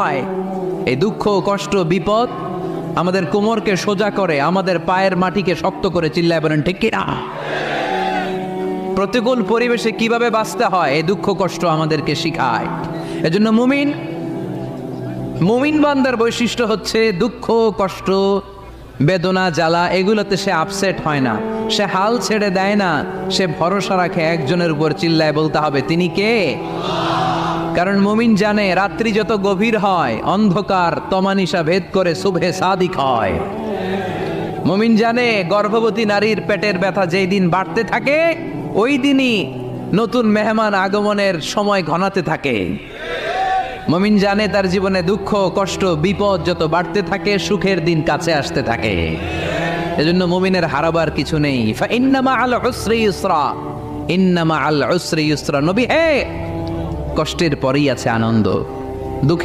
হয়। এই দুঃখ, কষ্ট, বিপদ আমাদের কোমরকে সোজা করে, আমাদের পায়ের মাটিকে শক্ত করে। চিল্লায় বলেন ঠিক কিনা? প্রতিকূল পরিবেশে কিভাবে বাঁচতে হয় এই দুঃখ কষ্ট আমাদেরকে শিখায়। এজন্য মুমিন বান্দার বৈশিষ্ট্য হচ্ছে দুঃখ কষ্ট বেদনা জ্বালা এগুলোতে সে আপসেট হয় না, সে হাল ছেড়ে দেয় না, সে ভরসা রাখে একজনের উপর। চিল্লায় বলতে হবে তিনি কে? কারণ মুমিন জানে রাত্রি যত গভীর হয় অন্ধকার তমানিসা ভেদ করে সুবহে সাদিক হয়। মুমিন জানে গর্ভবতী নারীর পেটের ব্যথা যেই দিন বাড়তে থাকে ওই দিনই নতুন মেহমান আগমনের সময় ঘনাতে থাকে। মুমিন জানে তার জীবনে দুঃখ কষ্ট বিপদ যত বাড়তে থাকে সুখের দিন কাছে আসতে থাকে। এজন্য মুমিনের হারাবার কিছু নেই। ইন্না মাআল উসরি ইউসরা, ইন্না মাআল উসরি ইউসরা। নবী হে, কষ্টের পরেই আছে আনন্দ, দুঃখে